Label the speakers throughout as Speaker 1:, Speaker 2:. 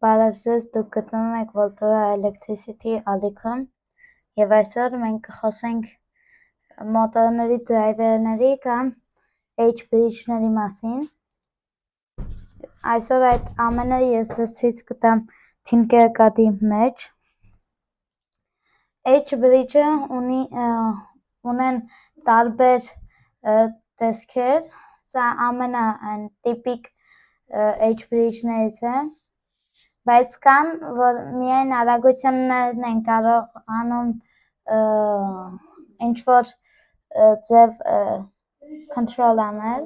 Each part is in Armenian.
Speaker 1: Բարև ձեզ, դուք գտնվում եք Volterra Electricity ալիքում և այսօր մենք կխոսենք մոտորների դրայվերների կամ H-bridge-ների մասին։ Այսօր այդ ամենը ես ձեզ ցույց կտամ Tinkercad-ի մեջ։ H-bridge-ը ունեն տարբեր տեսքեր, սա ամենատիպիկ H-bridge-ներից է, բայց կան, որ միայն արագություններն են կարողանում ինչ-որ ձև control անել։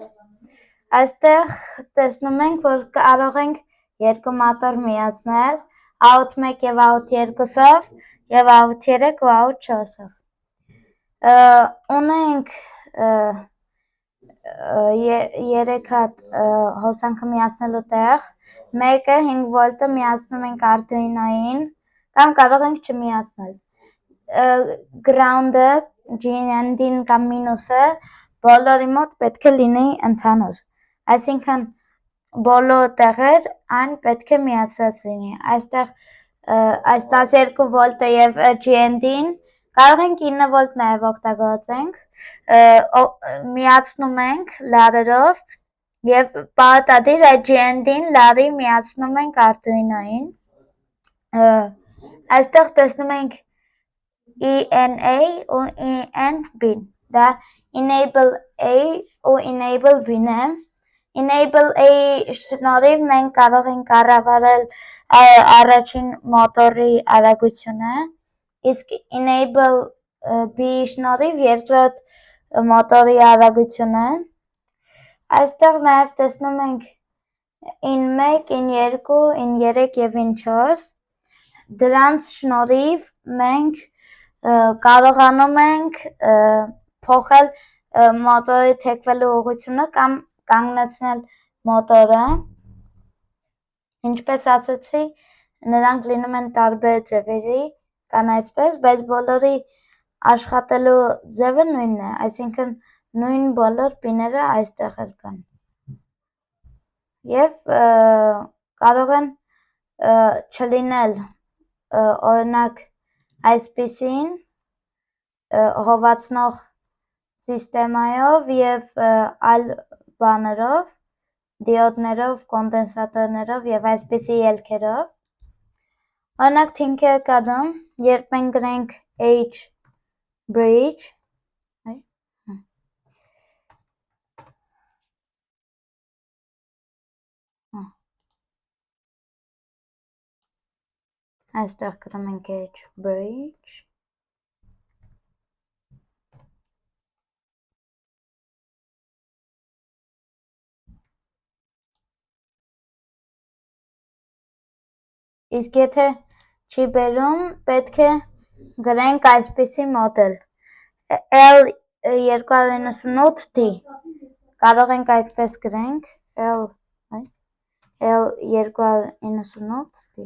Speaker 1: Այստեղ տեսնում ենք, որ կարող ենք երկու մոտոր միացնել, out 1 և out 2-ով և out 3 ու out 4-ով։ Ունենք 3 հատ հոսանքը միացնելու տեղ, մեկը 5 վոլտը միացնում ենք Arduino-ին կամ կարող ենք չմիացնել։ Ground-ը, GND-ն կամ մինուսը բոլորի մոտ պետք է լինի ընդհանուր, այսինքն բոլոր տեղեր այն պետք է միացած լինի։ Այստեղ այս 12 վոլտը և GND-ն կարող ենք 9 վոլտ նաև օգտագործենք, միացնում ենք լարերով և պարտադիր այդ GND-ն լարի միացնում ենք Arduino-ին։ Այստեղ տեսնում ենք ENA ու ENB-ն, դա Enable A ու Enable B-ն է։ Enable A-ի շնորհիվ մենք կարող ենք կառավարել առաջին մոտորի արագությունը, իսկ Enable B-ի շնորհիվ երկրորդ մոտորի արագությունը։ Այստեղ նաև տեսնում ենք in1, in2, in3 և in4։ Դրանց շնորհիվ մենք կարողանում ենք փոխել մոտորի թեքվելու ուղղությունը կամ կանգնեցնել մոտորը։ Ինչպես ասացի, նրանք լինում են տարբեր ձևերի, կան այսպես, բայց բոլորի աշխատելու ձևը նույնն է, այսինքն նույն բոլոր պիները այստեղ էլ կան։ Եվ կարող են չլինել օրինակ այսպիսին հովացնող սիստեմայով և այլ բաներով, դիոդներով, կոնդենսատորներով և այսպիսի ելքերով։ Օրինակ Tinkercad-ում, երբ մենք գրենք H-bridge, այստեղ գրում ենք H-bridge, իսկ եթե չի բերում, պետք է գրենք այսպիսի մոդել L298D, կարող ենք այդպես գրենք L298D։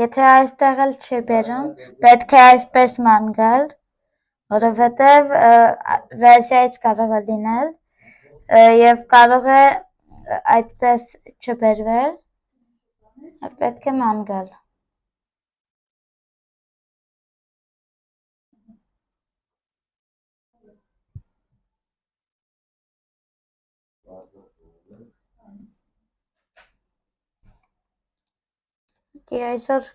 Speaker 1: Եթե այստեղ էլ չի բերում, պետք է այսպես ման գալ, որովհետև վերսիայից կարող է լինել և կարող է այդպես չբերվել, պետք է ման գալ։ Այսօր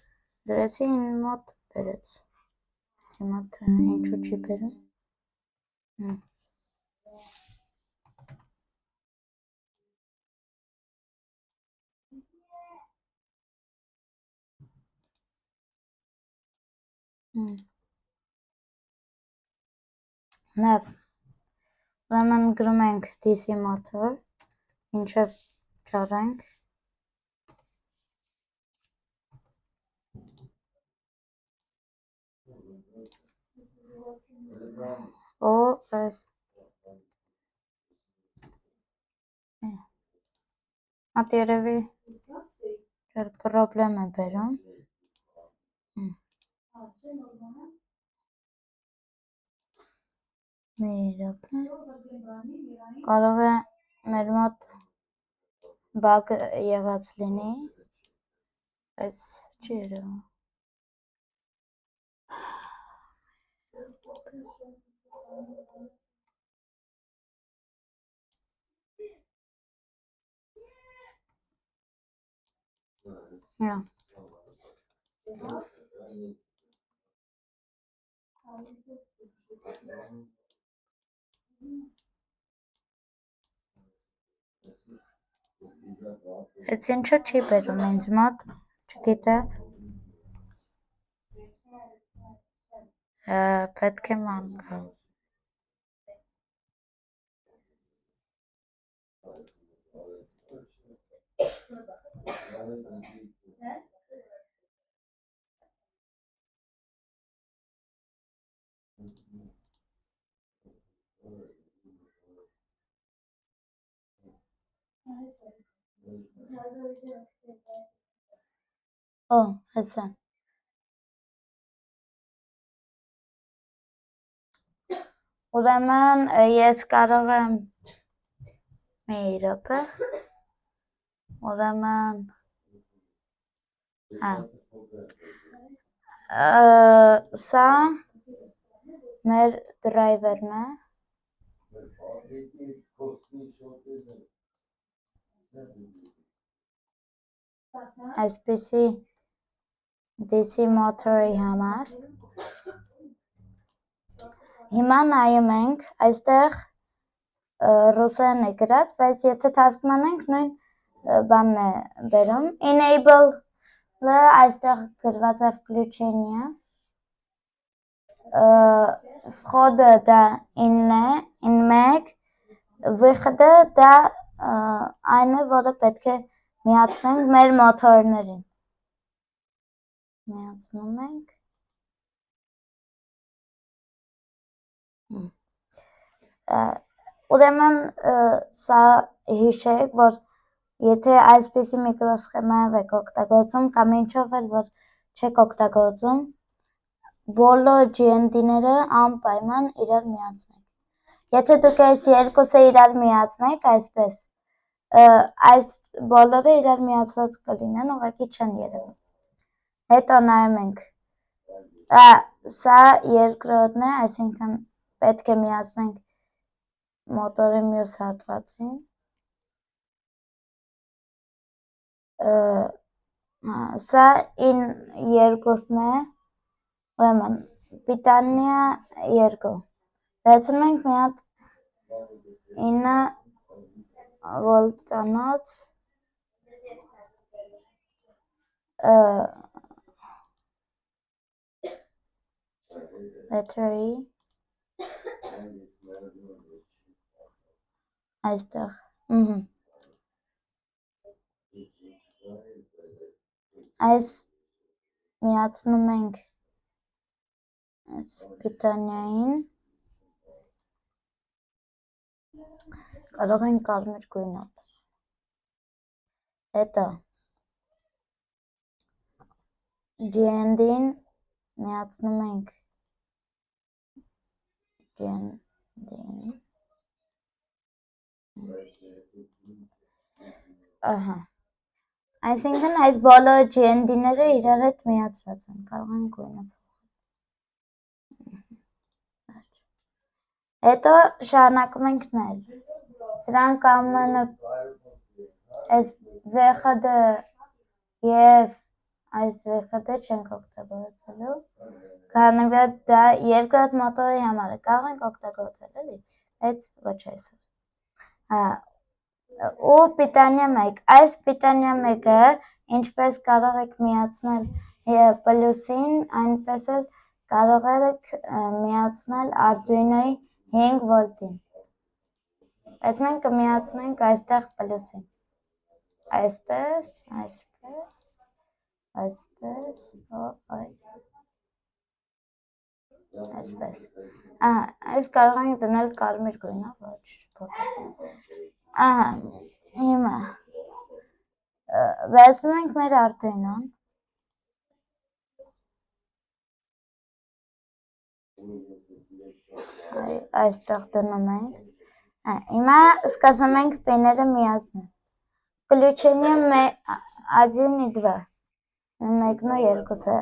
Speaker 1: դրեցի ինձ մոտ բերեց, չիմա թե ինչու չի բերում։ Լավ, ուրեմն գրում ենք DC motor, ինչև ճարենք։Ատ երևի պրոբլեմ է բերում։ մի կարող է մեր մոտ բագ եղած լինի, բայց չի երևում։ Այդ ինչու չի բերում ինձ մոտ, չգիտեմ։ Պետք է ման գա։ Օ, հեսա։ Ուրեմն ես կարող եմ մի րոպե։ Ուրեմն սա մեր դրայվերն է։ Այսպիսի DC մոտորի համար։ Հիմա նայում ենք, այստեղ ռուսերեն է գրած, բայց եթե թարգմանենք նույն բանն է բերում։ Enable-ը այստեղ գրված է включение։ Входը դա in-ն է, in1, выходը դա այն է, որը պետք է միացնենք մեր մոտորներին։ Միացնում ենք։ Ուրեմն սա հիշեք, որ եթե այսպիսի միկրոսխեմայով եք օգտագործում կամ ինչով էլ որ չեք օգտագործում, բոլոր GND-ները անպայման իրար միացնեք։ Եթե դուք այս երկուսը իրար միացնեք այսպես, այս բոլորը իրար միացած կլինեն, ուղղակի չեն երևում։ Հետո նայում ենք։ Սա երկրորդն է, այսինքն պետք է միացնենք մոտորի մյուս հատվածին։ Սա in2-ն է, ուրեմն պիտանիա 2։ Վերցնում ենք մի հատ 9 վոլտանոց battery այստեղ, այս միացնում ենք այս պիտանիային, կարող ենք կարմիր գույնով։ Հետո GND-ին միացնում ենք GND-ին։ Այսինքն այս բոլոր GND-ները իրար հետ միացված են, կարող են գույնը փոխել։ Հետո շարունակում ենք նայել։ Սրանք ամենը այս վեխադը և այս վեխադը չենք օգտագործելու, քանի որ դա երկրորդ մոտորի համար է, կարող ենք օգտագործել էլի, բայց ոչ այսօր։ Ու պիտանիա 1, այս պիտանիա 1-ը ինչպես կարող եք միացնել պլյուսին, այնպես էլ կարող եք միացնել Arduino-ի 5 վոլտին։ Բայց մենք կմիացնենք այստեղ պլյուսին։ Այսպես, այսպես, այսպես, այսպես։ Այս կարող ենք դնել կարմիր գույնով, ոչ փոքր։ Հիմա վերցնում ենք մեր Arduino-ն։ այստեղ դնում ենք, հիմա սկսում ենք պիները միացնել, включение 1 и 2, մեկն ու երկուսը,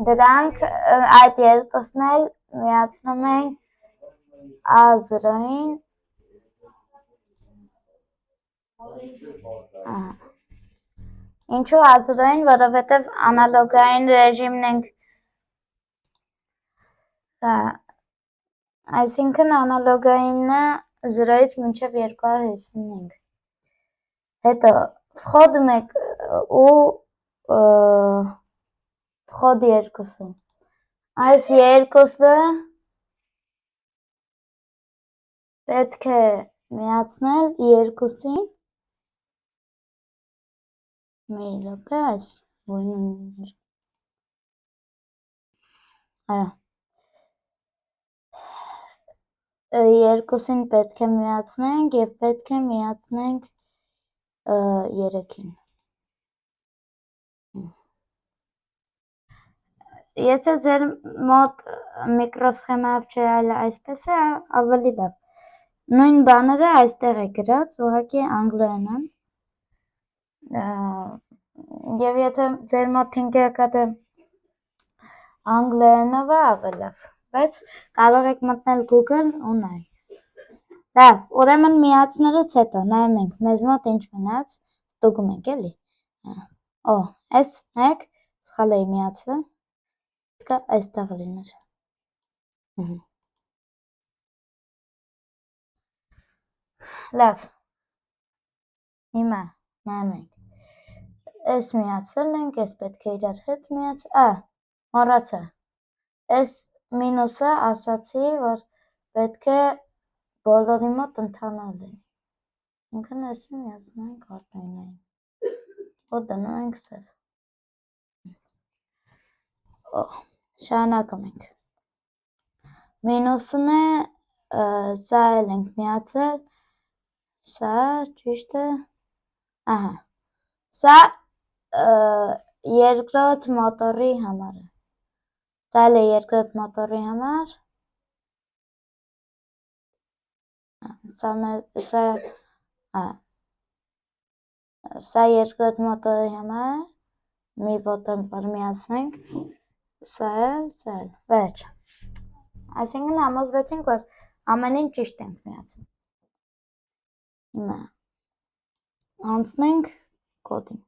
Speaker 1: դրանք այդ երկուսն էլ միացնում ենք A0-ին, ինչու A0-ին, որովհետև անալոգային ռեժիմն ենք, այսինքն անալոգայինը 0-ից մինչև 255, հետո վխոդ 1 ու վխոդ 2, այս երկուսը պետք է միացնել երկուսին, մի րոպե, այս ոյնում երկուսին պետք է միացնենք և պետք է միացնենք 3-ին։ Եթե ձեր մոտ միկրոսխեմայով չէ, այլ այսպես է, ավելի լավ։ Նույն բաները այստեղ է գրած, ուղղակի անգլերեն են։ Եվ եթե ձեր մոտ թինքերկադը անգլերենով է, ավելի լավ, բայց կարող եք մտնել Google ու նայել։ Լավ, ուրեմն միացնելուց հետո նայում ենք, մեզ մոտ ինչ մնաց, ստուգում ենք, էլի։ Այս նայեք, սխալ էի միացրել, պետք է այստեղ լիներ։ Լավ, հիմա նայում ենք, այս միացել ենք, այս պետք է իրար հետ միացել, մոռացա, այս մինուսը ասացի, որ պետք է բոլորի մոտ ընդհանուր լինի, ինքն այսի միացնում ենք արտայնային, ու դնում ենք սև։ Շարունակում ենք, մինուսն է, սա էլ ենք միացել, սա ճիշտ է, սա երկրորդ մոտորի համար է, սա էլ է երկրորդ մոտորի համար, սա երկրորդ մոտորի համար, մի ոտը որ միացնենք, սա էլ, վերջ, այսինքն համոզվեցինք, որ ամեն ինչ ճիշտ ենք միացնում, հիմա անցնենք կոդին,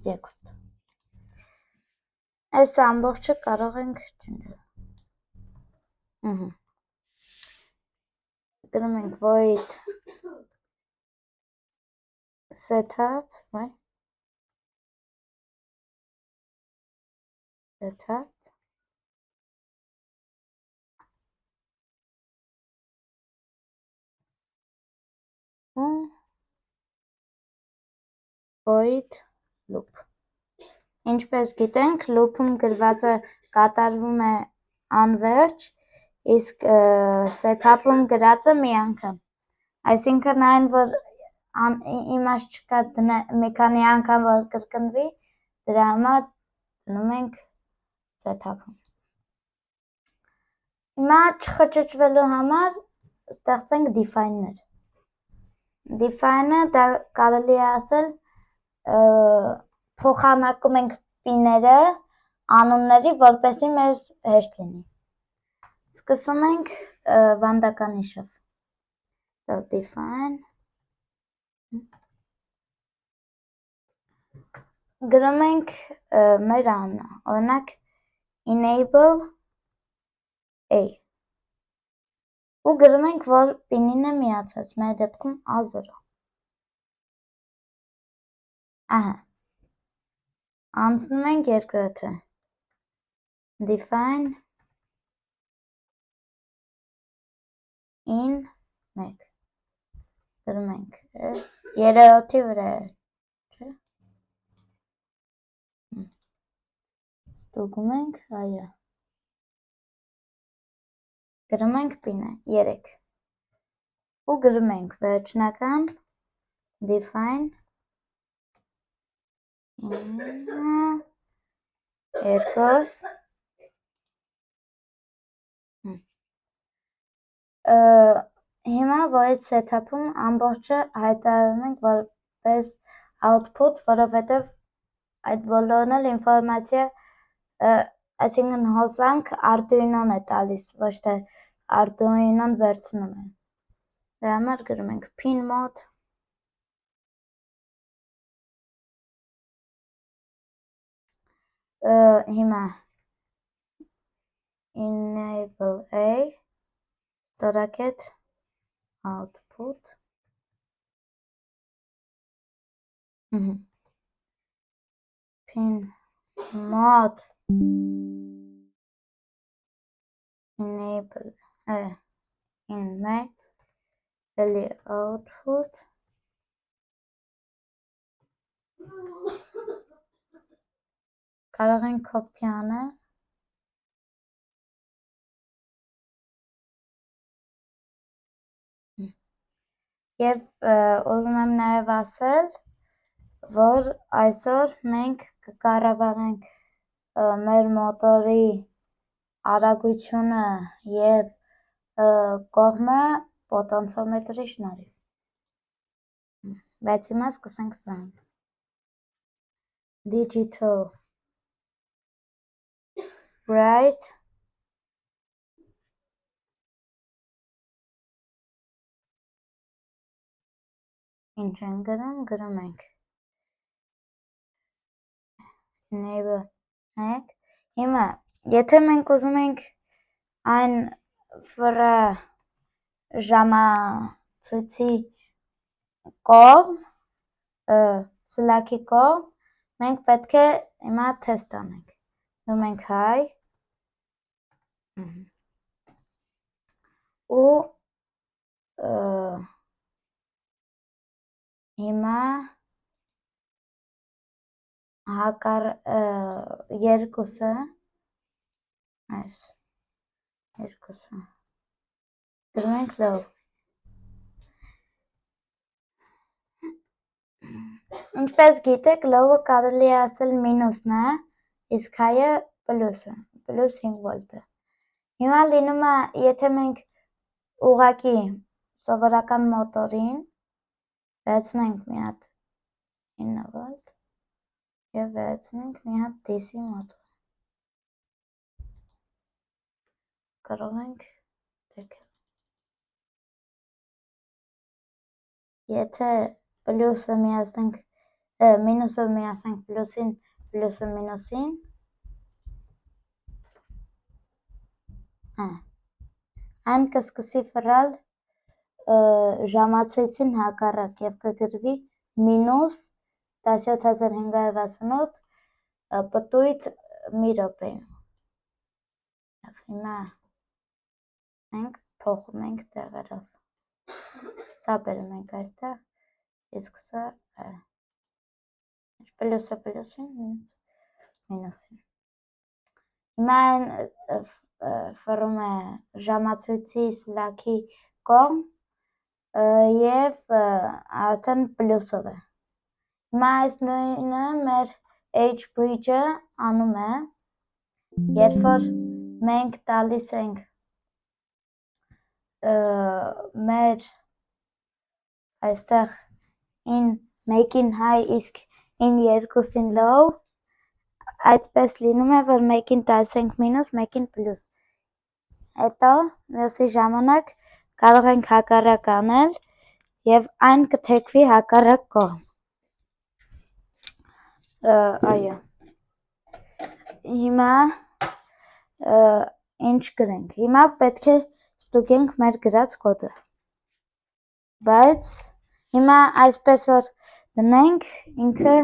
Speaker 1: տեքստ, այս ամբողջը կարող ենք ջնջել, գրում ենք void setup, void loop, ինչպես գիտենք, loop-ում գրվածը կատարվում է անվերջ, իսկ set-up-ում գրածը մի անգամ, այսինքն այն, որ իմաստ չկա մի քանի անգամ որ կրկնվի, դրա համար դնում ենք set-up-ում։ Հիմա չխճճվելու համար ստեղծենք define-ներ։ Define-ը դա կարելի է ասել փոխանակում ենք պիները անունների, որպեսզի մեզ հեշտ լինի։ Սկսում ենք վանդականիշով։ Define գրում ենք մեր անունը, օրինակ enable a ու գրում ենք, որ պինին է միացած, մեր դեպքում A0։ Անցնում ենք երկրորդը, define in 1, գրում ենք, երրորդի վրա է, չէ, ստուգում ենք, այո, գրում ենք պինը, 3, ու գրում ենք վերջնական define երկուս հիմա void setup-ում ամբողջը հայտարարում ենք որպես output, որովհետև այդ բոլորն էլ ինֆորմացիա, այսինքն հոսանք Arduino-ն է տալիս, ոչ թե Arduino-ն վերցնում է։ Դրա համար գրում ենք pin mode հիմա enable a bracket output pin mode enable a in make value output կարող ենք copy անել եւ ուզում եմ նաեւ ասել, որ այսօր մենք կկառավարենք մեր մոտորի արագությունը եւ կողմը պոտենցիոմետրի շնորհիվ։ Բայց հիմա սկսենք սրան։ Digital write ինչ են գրում ենք enable make հիմա եթե մենք ուզում ենք այն վրա ժամացույցի կողմ սլաքի կողմ մենք պետք է հիմա թեստ անենք դնում ենք hi ու հիմա հակառ երկուսը այս երկուսը դնում ենք low ինչպես գիտեք low-ը կարելի է ասել մինուսն է իսկ high-ը պլյուսը պլյուս 5 վոլտը հիմա լինում է եթե մենք ուղղակի սովորական մոտորին վերցնենք մի հատ 9 վոլտ եւ վերցնենք մի հատ DC մոտոր կարող ենք դեկել եթե պլյուսը միացնենք մինուսը միացնենք պլյուսին պլյուսը մինուսին այն կսկսի ֆռալ ժամացույցին հակառակ եւ կգրվի մինուս 17568 պտույտ մի րոպեում հիմա մենք փոխում ենք տեղերով սա բերում ենք այստեղ իսկ սա պլյուսը պլյուսին մինուսին հիմա այն ֆռում է ժամացույցի սլաքի կողմ եւ արդեն պլյուսով է հիմա այս նույնը մեր H bridge-ը անում է երբ որ մենք տալիս ենք մեր այստեղ in make-ին high իսկ in երկուսին low այդպես լինում է որ մեկին տալիս ենք մինուս մեկին պլյուս հետո մյուսի ժամանակ կարող ենք հակառակ անել եւ այն կթեքվի հակառակ կողմ այո հիմա ինչ գրենք հիմա պետք է ստուգենք մեր գրած կոդը բայց հիմա այսպես որ դնենք ինքը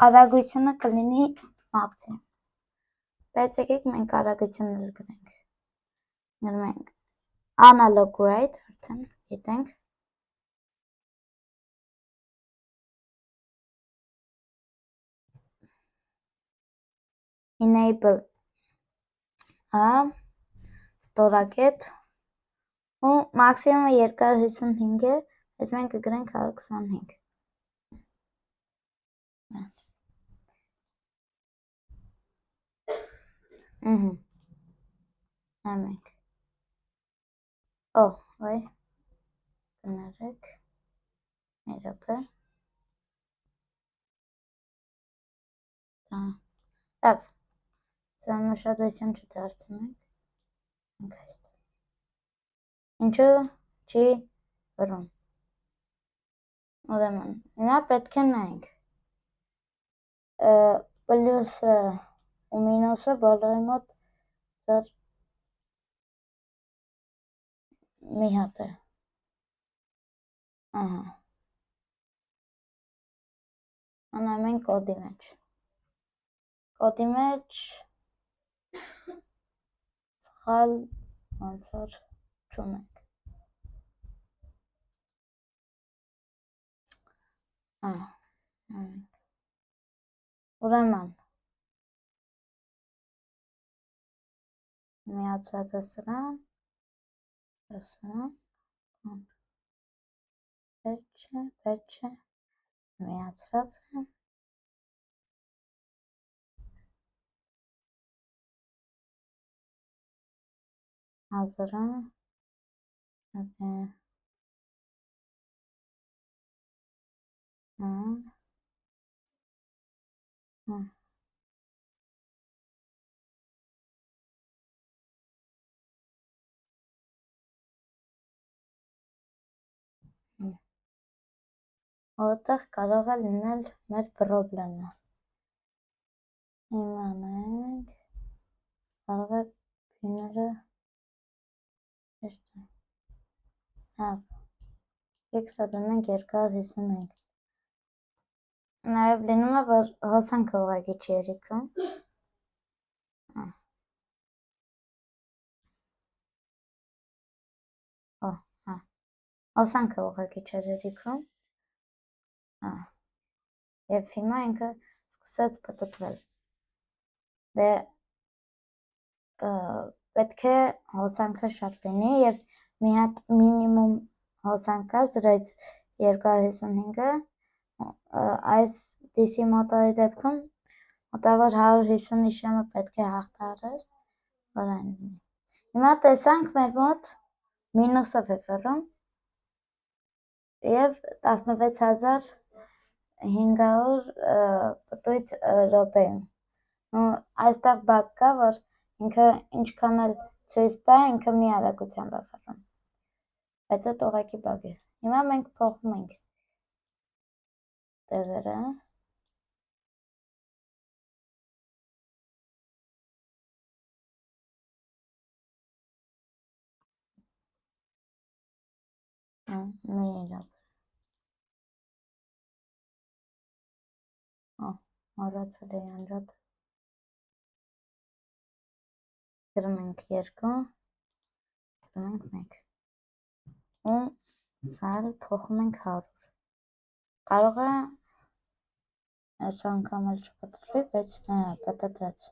Speaker 1: արագությունը կլինի մաքսիմում բայց եկեք մենք արագությունը գրենք գրում ենք analog write արդեն գիտենք enable ստորակետ ու մաքսիմումը 255 է այս մենք կգրենք 125 Նայենք։ Վայ, կներեք, մի րոպե։ Լավ, սա ուշադրություն չդարձնենք։ Ինչու չի վրում։ Ուրեմն, հիմա պետք է նայենք։ Պլյուսը ու մինուսը բոլորի մոտ ձեր մի հատ է։ Ահա։ Անայում ենք կոդի մեջ։ Կոդի մեջ սխալ անցար չունենք։ Ուրեմն միացած է սրան, պետք չէ, միացրած է, հազարը, որտեղ կարող է լինել մեր պրոբլեմը։ Իմանանք, կարող է փիները x-ը դնենք 255։ Նաև լինում է, որ հոսանքը ուղղակի չի երիքում։ Հոսանքը ուղղակի չէր երիքում։ Եվ հիմա ինքը սկսեց պտտվել։ Դե պետք է հոսանքը շատ լինի եւ մի հատ մինիմում հոսանքա 0.255-ը այս DC մոտորի դեպքում մոտավոր 150-ի շեմը պետք է հաղթահարես, որ այն լինի։ Հիմա տեսանք մեր մոտ մինուսով է վռում եւ 16500 պտույտ րոպեում։ Այստեղ բակ կա, որ ինքը ինչքան էլ ցույց տա, ինքը մի արագությամբ է վռում։ Բայց այդ ուղղակի բակ է։ Հիմա մենք փոխում ենք տեղերը։ Մոռացել էի անջատ։ Գրում ենք 2, գրում ենք 1։ Ու սալ փոխում ենք 100։ Կարող է այս անգամ էլ չպտտվի, բայց պտտվեց։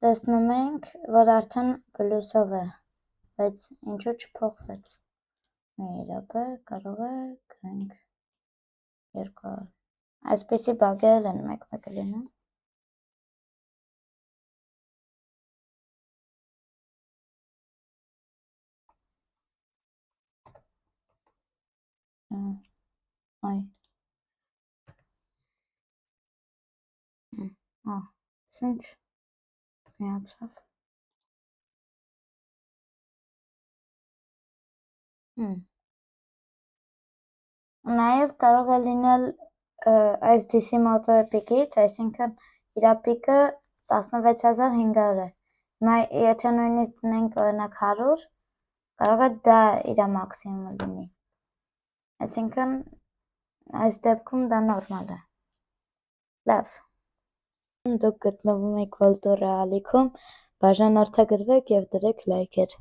Speaker 1: Տեսնում ենք, որ արդեն պլյուսով է, բայց ինչու չփոխվեց։ Մի րոպե, կարող է գրենք 200։ Այսպիսի բագեր են մեկ-մեկը լինում։ Այ։ Ինչ միացավ։ Նաև կարող է լինել այս DC մոտորը պիկից, այսինքն իր պիկը 16500 է։ Հիմա եթե նույնիսկ դնենք օրինակ 100, կարող է դա իր մաքսիմումը լինի։ Այսինքն այս դեպքում դա նորմալ է։ Լավ։ Դուք գտնվում եք Volto Reality-ում, բաժանորդագրվեք եւ դրեք լայքեր։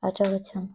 Speaker 1: Հաջողություն։